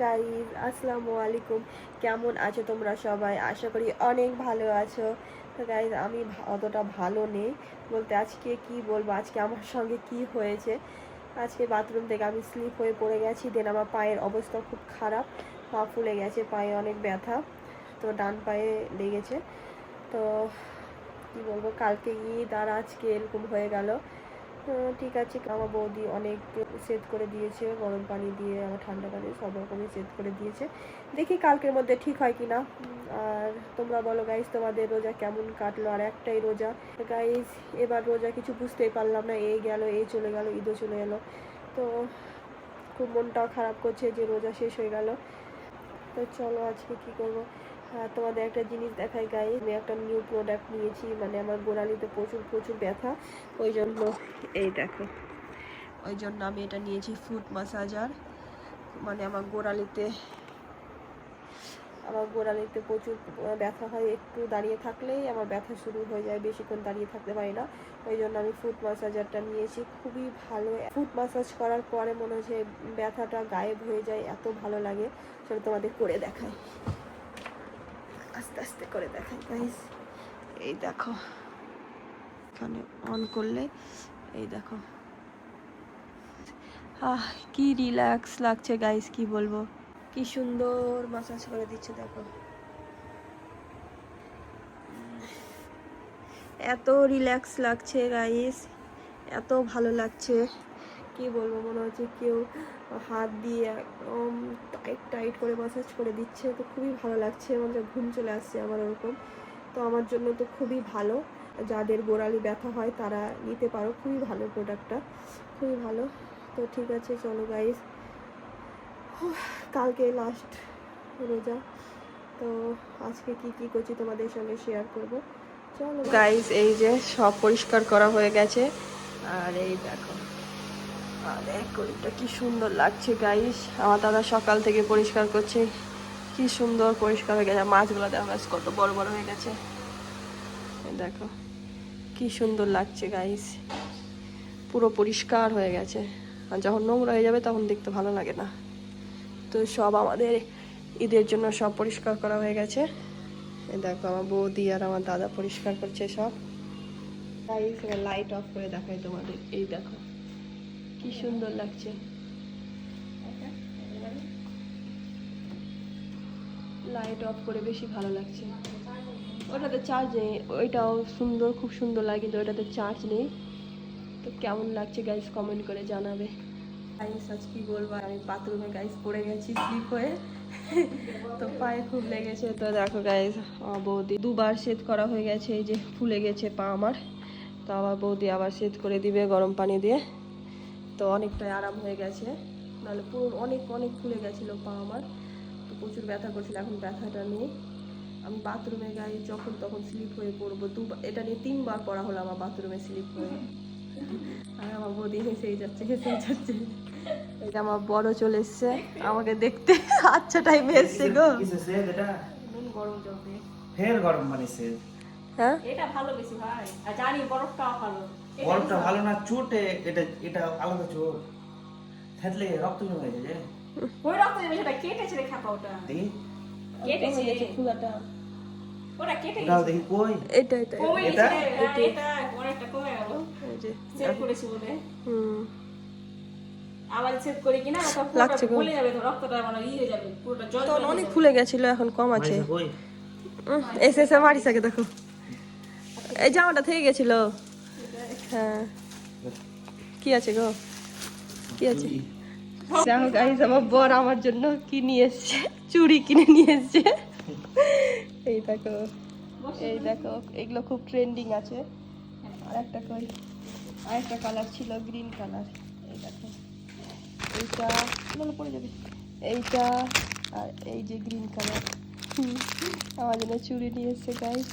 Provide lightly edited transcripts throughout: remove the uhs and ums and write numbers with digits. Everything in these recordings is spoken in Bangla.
গাইজ, আসসালামু আলাইকুম। কেমন আছো তোমরা সবাই? আশা করি অনেক ভালো আছো। তো গাইজ, আমি অতটা ভালো নেই বলতে, আজকে কি বলবো, আজকে আমার সঙ্গে কি হয়েছে। আজকে বাথরুম থেকে আমি স্লিপ হয়ে পড়ে গেছি। দেন আমার পায়ের অবস্থা খুব খারাপ, পা ফুলে গেছে, পায়ে অনেক ব্যথা, তো ডান পায়ে লেগেছে। তো কি বলবো, কালকে ঈদ আর আজকে এরকম হয়ে গেল। ঠিক আছে, আমার বৌদি অনেক সেট করে দিয়েছে, গরম পানি দিয়ে আমার ঠান্ডা পানি সব রকমই সেট করে দিয়েছে। দেখি কালকের মধ্যে ঠিক হয় কি না। আর তোমরা বলো গাইজ, তোমাদের রোজা কেমন কাটলো? আর একটাই রোজা গাইজ, এবার রোজা কিছু বুঝতেই পারলাম না, এই গেল এই চলে গেল, ঈদও চলে এলো। তো খুব মনটাও খারাপ করছে যে রোজা শেষ হয়ে গেল। তো চলো আজকে কি করবো, তোমাদের একটা জিনিস দেখাই গাইজ। আমি একটা নিউ প্রোডাক্ট নিয়েছি, মানে আমার গোড়ালিতে প্রচুর প্রচুর ব্যথা, ওই জন্য এই দেখো, ওই জন্য আমি এটা নিয়েছি, ফুট ম্যাসাজার। মানে আমার গোড়ালিতে প্রচুর ব্যথা হয়, একটু দাঁড়িয়ে থাকলেই আমার ব্যথা শুরু হয়ে যায়, বেশিক্ষণ দাঁড়িয়ে থাকতে পারি না। ওই জন্য আমি ফুট ম্যাসাজারটা নিয়েছি, খুবই ভালো। ফুট ম্যাসাজ করার পরে মনে হচ্ছে ব্যথাটা গায়েব হয়ে যায়, এত ভালো লাগে। চলো তোমাদের করে দেখাই, আস্তে আস্তে করে দেখাই গাইস। এই দেখো, এখানে অন করলে এই দেখো, কি রিল্যাক্স লাগছে গাইস, কি বলবো, কি সুন্দর মাসাজ করে দিচ্ছে দেখো। এত রিল্যাক্স লাগছে গাইস, এত ভালো লাগছে, কি বলবো, মনে হচ্ছে কেউ হাত দিয়ে একদম টাইট টাইট করে মাসাজ করে দিচ্ছে। তো খুবই ভালো লাগছে, মানে ঘুম চলে আসছে আমার ওরকম। তো আমার জন্য তো খুবই ভালো, যাদের গোড়ালি ব্যথা হয় তারা নিতে পারো, খুবই ভালো প্রোডাক্টটা, খুবই ভালো। তো ঠিক আছে, চলো গাইস, কালকে লাস্ট রোজা, তো আজকে কি কি করছি তোমাদের সঙ্গে শেয়ার করব। চলো গাইস, এই যে সব পরিষ্কার করা হয়ে গেছে, আর এই দেখো, আর এটা কি সুন্দর লাগছে গাইস। আমার দাদা সকাল থেকে পরিষ্কার করছে, কি সুন্দর পরিষ্কার হয়ে গেছে। মাছগুলো দেখো গাছ কত বড় বড় হয়ে গেছে, দেখো কি সুন্দর লাগছে গাইস, পুরো পরিষ্কার হয়ে গেছে। আর যখন নোংরা হয়ে যাবে তখন দেখতে ভালো লাগে না। তো সব আমাদের ঈদের জন্য সব পরিষ্কার করা হয়ে গেছে। এই দেখো, আমার বৌদি আর আমার দাদা পরিষ্কার করছে সব। গাইস, লাইট অফ করে দেখাই তোমাদের, এই দেখো কি সুন্দর লাগছে। লাইট অফ করে বেশি ভালো লাগছে। ওটাতে চার্জ নেই, ওইটাও সুন্দর, খুব সুন্দর লাগে, কিন্তু ওইটাতে চার্জ নেই। তো কেমন লাগছে গাইস কমেন্ট করে জানাবে। গাইস, আজ কি বলবো, আমি বাথরুমে গাইস পড়ে গেছি স্লিপ হয়ে, তো পায়ে খুব লেগেছে। তো দেখো গাইস, আমার বৌদি দুবার সেট করা হয়ে গেছে, এই যে ফুলে গেছে পা আমার। তো আমার বৌদি আবার সেট করে দিবে গরম পানি দিয়ে। তো অনেকটাই আরাম হয়ে গেছে, নাহলে পুরো অনেক অনেক ফুলে গেছিলো পা আমার, তো প্রচুর ব্যথা করছিল, এখন ব্যথাটা নেই। আমি বাথরুমে গায়ে যখন তখন স্লিপ হয়ে পড়বো, এটা নিয়ে 3বার পড়া হলো আমার বাথরুমে স্লিপ হয়ে। আর আমার বৌদি হেসেই যাচ্ছে, হেসেই যাচ্ছে। এটা আমার বড় চলে এসছে আমাকে দেখতে, আচ্ছা টাইমে এসছে গো। নুন গরম জল দিয়ে ফের গরম পানি সেদ। হ্যাঁ, এটা ভালো বেশি ভাই, আর জানি বরফটাও ভালো। বরফটা ভালো না, চোটে এটা এটা আলাদা চোট, থাকলে রক্ত জমে যায়। ওই রক্ত যাবে, সেটা কেটেছে রে খাপা, ওটা দেখি কেটেছে, খোলাটা ওটা কেটে দাও গেছে, দেখি কই এটা এটা কমে এটা? গেছে। হ্যাঁ, এটা অনেকটা কমে গেল, এই যে সেভ করেছি বলে। হুম, আবার সেভ করি কিনা, ওটা পুরোটা লাগছে গো। গলে যাবে, তো রক্তটা মানে হয়ে যাবে, পুরোটা জল তখন জল হয়ে অনেক যাবে। ফুলে গেছিল, এখন কম আছে। মাইসা কই এসে এসে মারিস আগে দেখো, এই জামাটা থেকে গেছিল। হ্যাঁ, কি আছে গো, কি আছে? দেখো গাইস, আমার বর আমার জন্য কি নিয়ে এসছে, চুড়ি কিনে নিয়ে এসছে। এই দেখো, এই দেখো, এগুলো খুব ট্রেন্ডিং আছে। আর একটা কই, আর একটা কালার ছিল গ্রিন কালার, এই দেখো, এইটা পড়ে যাবে, এইটা, আর এই যে গ্রিন কালার। আমার জন্য চুড়ি নিয়ে এসছে গাইস।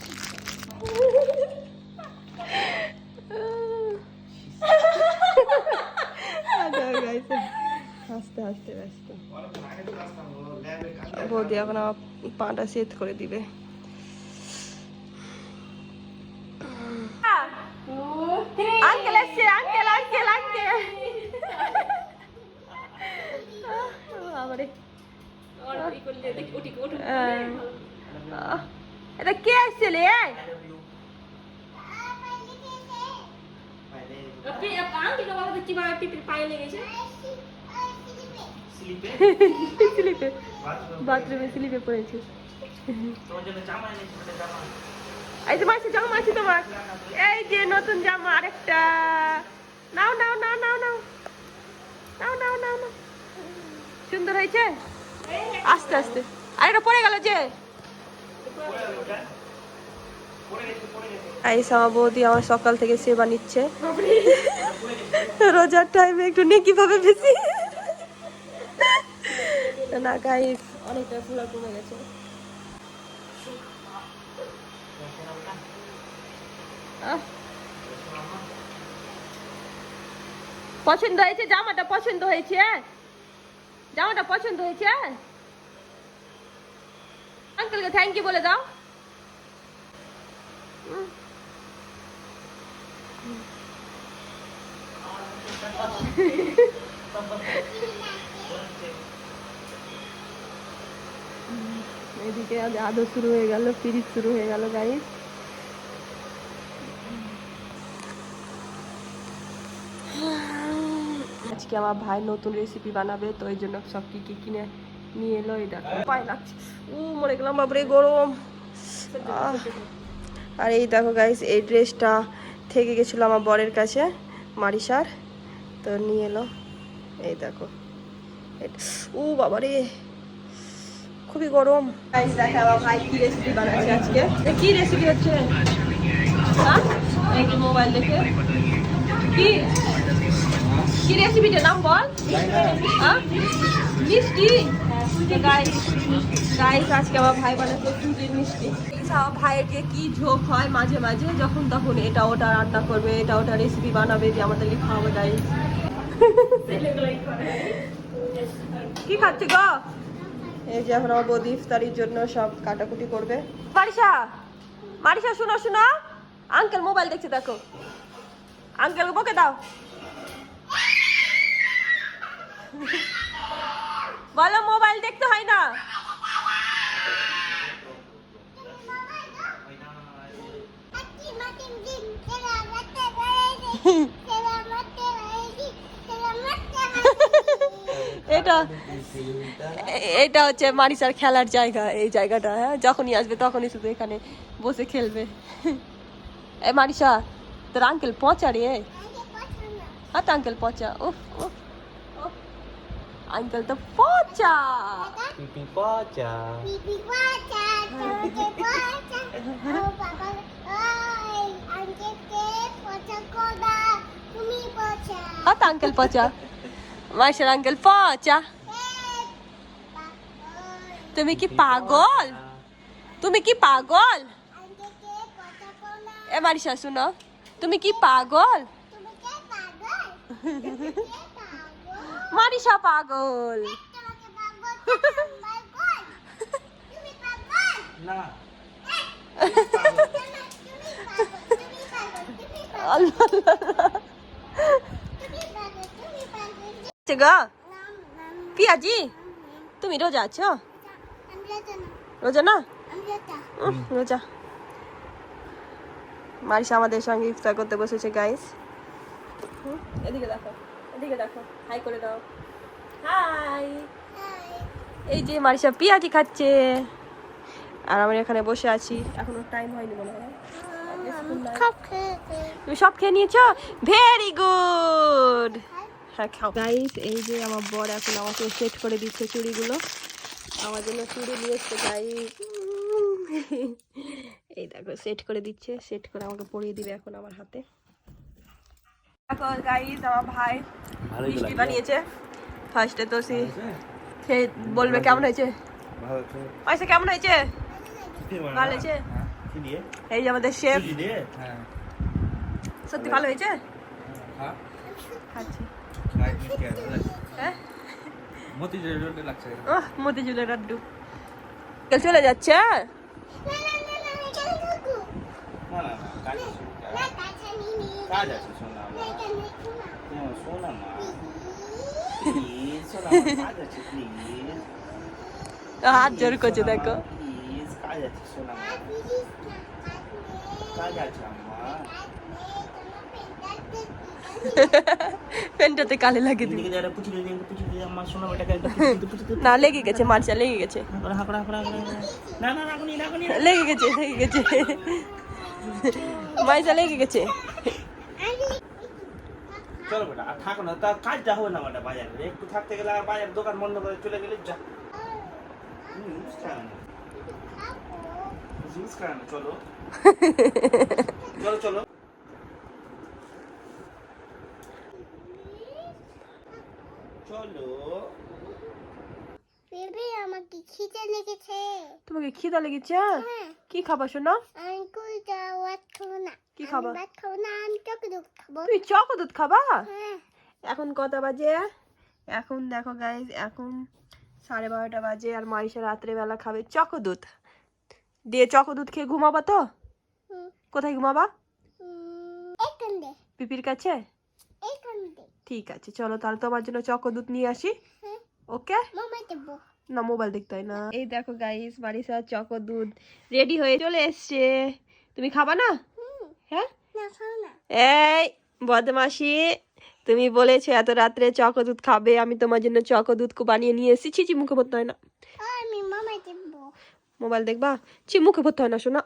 হাসতে হাসতে ব্যস্ত। বৌদি এখন আমার পাটা সেট করে দিবে। আঙ্কেল এসছে, আঙ্কেল আঙ্কেল আঙ্কেল। আবারে और ই করলে দেখি ওটি ওঠো এটা কে আসছে রে আপনি আঙ্কেল কে বাবা কি ভাবে পিপির পায়ে লেগেছে স্লিপে স্লিপে বাথরুমে স্লিপে পড়েছে তোমার জন্য জামা এনেছি ওটা জামা এই যে মাসি জামা আছে তোমার এই যে নতুন জামা আরেকটা নাও নাও নাও নাও নাও নাও নাও নাও নাও সুন্দর হয়েছে আস্তে আস্তে আরেকটা পড়ে গেল যে এই সামা বৌদি আমার সকাল থেকে সেবা নিচ্ছে রোজার টাইমে একটু নেকি ভাবে বেশি না গাইস অনেকটা ফুলা কমে গেছে পছন্দ হয়েছে জামাটা পছন্দ হয়েছে জামাটা পছন্দ হয়েছে আঙ্কেলকে থ্যাংক ইউ বলে দাও এদিকে আদর শুরু হয়ে গেল পিরিচ শুরু হয়ে গেল গাইস আজকে আমার ভাই নতুন রেসিপি বানাবে তো এই জন্য সব কি কি কিনে নিয়ে এলো এই দেখো পায়ে লাগছে মরে গেলাম বাবরে গরম আর এই দেখো গাইস এই ড্রেসটা থেকে গেছিলো আমার বরের কাছে মারিসার তো নিয়ে এলো এই দেখো বাবারে খুবই গরম গাইস দেখো আমার ভাই কি রেসিপি বানাচ্ছে আজকে কি রেসিপি হচ্ছে এই মোবাইল দেখে কি কি রেসিপিটা নাম বল মিষ্টি গাইস আজকে আমার ভাই বানাচ্ছে দুধের মিষ্টি আমার ভাইয়ের যে কি ঝোঁক হয় মাঝে মাঝে যখন তখন এটা ওটা রান্না করবে এটা ওটা রেসিপি বানাবে যে আমাদেরকে খাওয়াবে গাইস কি খাচ্ছে গো এই যে এখন আমার বৌদি ইফতারির জন্য সব কাটাকুটি করবে মারিসা শোনো শোনো আঙ্কেল মোবাইল দেখছে দেখো আঙ্কেল বকে দাও বলো মোবাইল দেখতে হয় না এটা হচ্ছে মারিসার খেলার জায়গা এই জায়গাটা হ্যাঁ যখনই আসবে তখনই শুধু এখানে বসে খেলবে এ মারিসা তোর আঙ্কেল পচা রে হ্যাঁ তো আঙ্কেল পচা উফ উফ আঙ্কেল তো পচা পিপি পচা হ্যাঁ তো আঙ্কেল পচা মারিসার আঙ্কেল পচা তুমি কি পাগল তুমি কি পাগল এ মারিসা শুনো তুমি কি পাগল মারিসা পাগল না পিয়াজি তুমি রোজা আছো রোজা না রোজা মারিসা আমাদের সঙ্গে ইফতার করতে বসেছে গাইস এদিকে দেখো হাই করে দাও হাই এই যে মারিসা পিয়াজি খাচ্ছে আর আমি এখানে বসে আছি এখনো টাইম হয়নি মনে হয় তুমি সব খেয়ে নিয়েছো ভেরি গুড হ্যাঁ খাও গাইস এই যে আমার বর এখন আমাকে সেট করে দিচ্ছে চুড়িগুলো আমার জন্য চুড়ি নিয়ে এসছে গাইস এই দেখো সেট করে দিচ্ছে সেট করে আমাকে পরিয়ে দিবে এখন আমার হাতে দেখো গাইস আমার ভাই মিষ্টি বানিয়েছে ফার্স্টে তো সে খেয়ে বলবে কেমন হয়েছে পয়সা কেমন হয়েছে ভালো হয়েছে এই যে আমাদের শেফ সত্যি ভালো হয়েছে খাচ্ছি হ্যাঁ মতিঝুলের লাড্ডু চলে যাচ্ছে কাজ আছে শোনা শোনা মা শোনা কাজ আছে প্লিজ হাত জোর করছে দেখো। প্লিজ কাজ আছে শোনা কাজ আছে আমার পেনটাতে কালে লাগিয়ে দিবি। এদিকে যারা পুচি দিয়ে আমার শোনা ওটাকে একটু পুচি দিয়ে না লেগে গেছে মার্চা, লেগে গেছে, হাঁকড়া না না রাখুনি লেগে গেছে, লেগে গেছে মার্চা লেগে গেছে। চলো বেটা আর থাকো না, তা কাজটা হবে না বেটা বাজারে, একটু থাকতে গেলে আর বাজার দোকান বন্ধ করে চলে গেলে যা চলো চলো চলো চলো। বেবি আমাকে খিদে লেগেছে। তোমাকে খিদা লেগেছে? হ্যাঁ। কি খাবা শোনা? আমি কুলটা ভাত খাবো না। কি খাবা? আমি ভাত খাবো না, আমি চকলেট খাবো। তুই চক দুধ খাবা? হ্যাঁ। এখন কটা বাজে? এখন দেখো গাইজ, এখন 12:30 বাজে আর মারিসা রাত্রেবেলা খাবে চকো দুধ দিয়ে। চকো দুধ খেয়ে ঘুমাবা তো? হুম। কোথায় ঘুমাবা? এখান দে, পিপির কাছে? এখান দে। ঠিক আছে চলো তাহলে তোমার জন্য চকো দুধ নিয়ে আসি। হ্যাঁ। ওকে? মামা দেবো। না মোবাইল দেখতে হয় না। এই দেখো গাইস, মারিসা চকো দুধ রেডি হয়ে চলে এসছে। তুমি খাবা না? হুম। হ্যাঁ? না খাও না। এই বদমাসি, তুমি বলেছো এত রাত্রে চকো দুধ খাবে, আমি তোমার জন্য চকো দুধ বানিয়ে নিয়ে এসেছি। ছি মুখে ভরতে হয় না। আমি মামা দেবো। মোবাইল দেখবা? ছি মুখে ভরতে হয় না শোনা।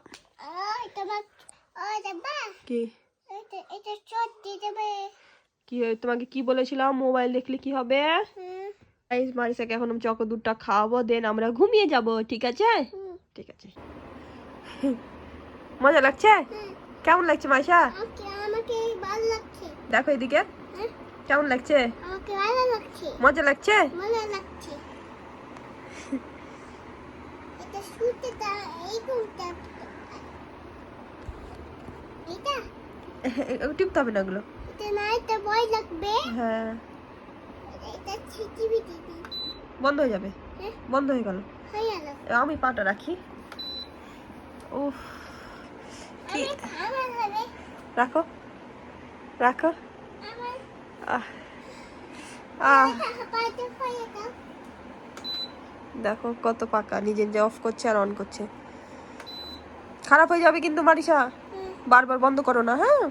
তোমার দেবা। কি এটা চট দিয়ে দেবে। কি তোমাকে কি বলেছিলাম মোবাইল দেখলে কি হবে? হুম। গাইস মারিসাকে এখন আমি চকো দুধটা খাওয়াবো, দেন আমরা ঘুমিয়ে যাব। ঠিক আছে? হুম। ঠিক আছে। মজা লাগছে? হুম। কেমন লাগছে মাইশা? আমাকে ভালো লাগছে। দেখো এদিকে, হ্যাঁ? কেমন লাগছে? আমাকে ভালো লাগছে। মজা লাগছে? মজা লাগছে। এটা শুতে দাও, এই কোনটা? এটা টিপতে হবে না ওগুলো। এটা না, এটা ভয় লাগবে। হ্যাঁ এটা ছিটিবি দিবি। বন্ধ হয়ে যাবে। হ্যাঁ? বন্ধ হয়ে গেল। হয়ে গেল। আমি পাটা রাখি। উফ কি আমার হবে। রাখো রাখো। আমার আহ আহ পাতে হয়ে দাও। দেখো কত পাকা, নিজে নিজে অফ করছে আর অন করছে। খারাপ হয়ে যাবে কিন্তু মারিসা, হুম। বারবার বন্ধ করো না। হ্যাঁ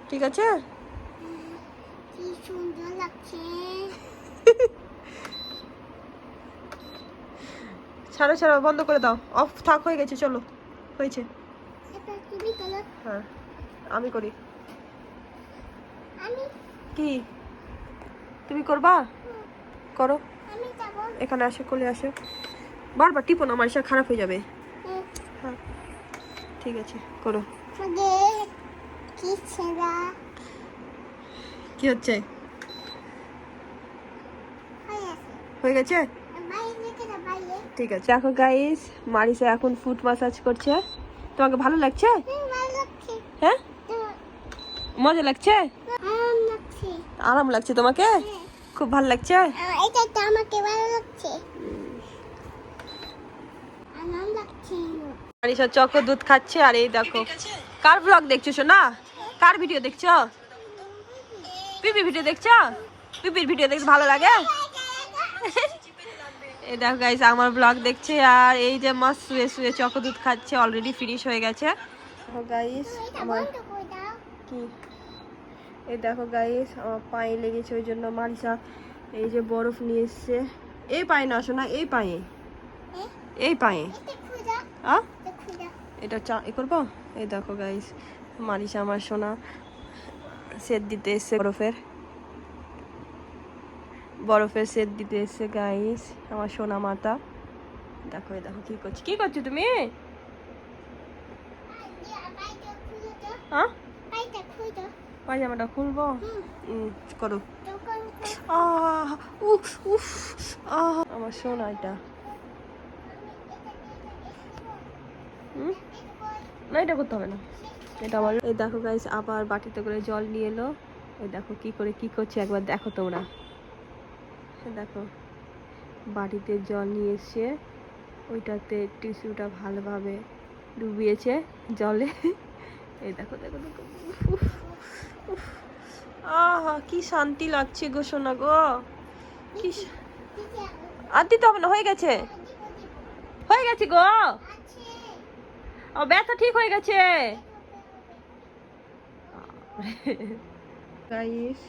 ঠিক আছে? কি সুন্দর লাগছে। ছাড়ো ছাড়ো, বন্ধ করে দাও। অফ থাক, হয়ে গেছে, চলো হয়েছে। এটা তুমি করো। হ্যাঁ আমি করি। আমি কি তুমি করবা? করো, আমি যাবো। এখানে আসো, কোলে আসো। বারবার টিপো না, মারিসা খারাপ হয়ে যাবে। হুম। হ্যাঁ ঠিক আছে করো। আগে কি ছেড়া কি হচ্ছে? হয়ে আছে। হয়ে গেছে? বাইরে রেখে দাও, বাইরে। ঠিক আছে। দেখো গাইস, মারিসা এখন ফুট ম্যাসাজ করছে। তোমাকে ভালো লাগছে? ভালো লাগছে। হ্যাঁ তো মজা লাগছে? আরাম লাগছে। আরাম লাগছে তোমাকে? হ্যাঁ। খুব ভালো লাগছে? এটা তো আমাকে ভালো লাগছে। আরাম লাগছে। মারিসা চকো দুধ খাচ্ছে। আর এই দেখো, কার ব্লগ দেখছো শোনা? কার ভিডিও দেখছো? পিপির ভিডিও দেখছো? পিপির ভিডিও দেখতে ভালো লাগে? এই দেখো গাইস, আমার ব্লগ দেখছে আর এই যে মা শুয়ে শুয়ে চকো দুধ খাচ্ছে, অলরেডি ফিনিশ হয়ে গেছে। দেখো গাইস এটা আমার বন্ধ করে দাও। কি, এই দেখো গাইস আমার পায়ে লেগেছে, ওই জন্য মারিসা এই যে বরফ নিয়ে এসছে। এই পায়ে না শোনা, এই পায়ে, হ্যাঁ? এই পায়ে। এটা খুলে দাও। আ এটা খুলে দাও। এটা চা এ করবো। এই দেখো গাইস, মারিসা আমার সোনা সেট দিতে এসছে, বরফের সেট দিতে এসছে গাইস আমার সোনা মাতা। দেখো এই দেখো কি করছি। কি করছো তুমি? বাইরে খুলে দাও। হ্যাঁ বাইরে খুলে দাও। পায়জামাটা খুলবো। করো। দোকান খুলে। আহ উফ উফ আহ আমার সোনা এটা। না এটা করতে হবে না, এটা আমার। এই দেখো গাইস আবার বাটিতে করে জল নিয়ে এলো। এই দেখো কি করে কি করছে একবার দেখো তোমরা। দেখো বাটিতে জল নিয়ে এসছে, ওইটাতে টিস্যুটা ভালোভাবে ডুবিয়েছে জলে। এই দেখো দেখো দেখো, উফ, উফ, আহা কি শান্তি লাগছে গো সোনা গো। কি আর দিতে হবে না, হয়ে গেছে, হয়ে গেছে গো। আছে ও ব্যথা ঠিক হয়ে গেছে। গাইস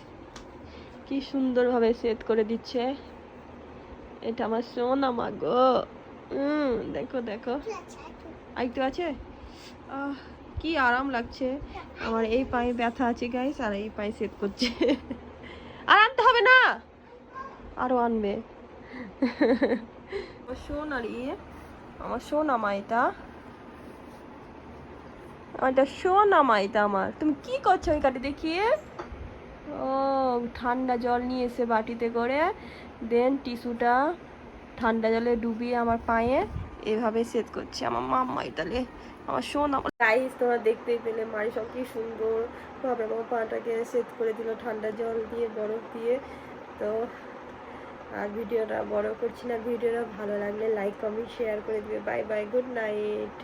কি সুন্দরভাবে সেট করে দিচ্ছে, এটা আমার সোনা মা গো। দেখো দেখো, আইতো আছে। কি আরাম লাগছে। আমার এই পায়ে ব্যথা আছে গাইস, আর এই পায়ে সেট করছে। আর আনতে হবে না, আরো আনবে। আমার সোনার ইয়ে, আমার সোনা মা এটা, এটা সোনা মা এটা আমার। তুমি কি করছো ওই কাটি দেখিয়ে? ও ঠান্ডা জল নিয়ে এসে বাটিতে করে, দেন টিস্যুটা ঠান্ডা জলে ডুবিয়ে আমার পায়ে এভাবে সেট করছে আমার মাম্মা তাহলে আমার সোনা। গাইস তোমরা দেখতেই পেলে মারি সব কি সুন্দর ভাবে আমার পাটাকে সেট করে দিল ঠান্ডা জল দিয়ে, বরফ দিয়ে। তো আর ভিডিওটা বড় করছি না, ভিডিওটা ভালো লাগলে লাইক কমেন্ট শেয়ার করে দিবে। Bye bye, good night.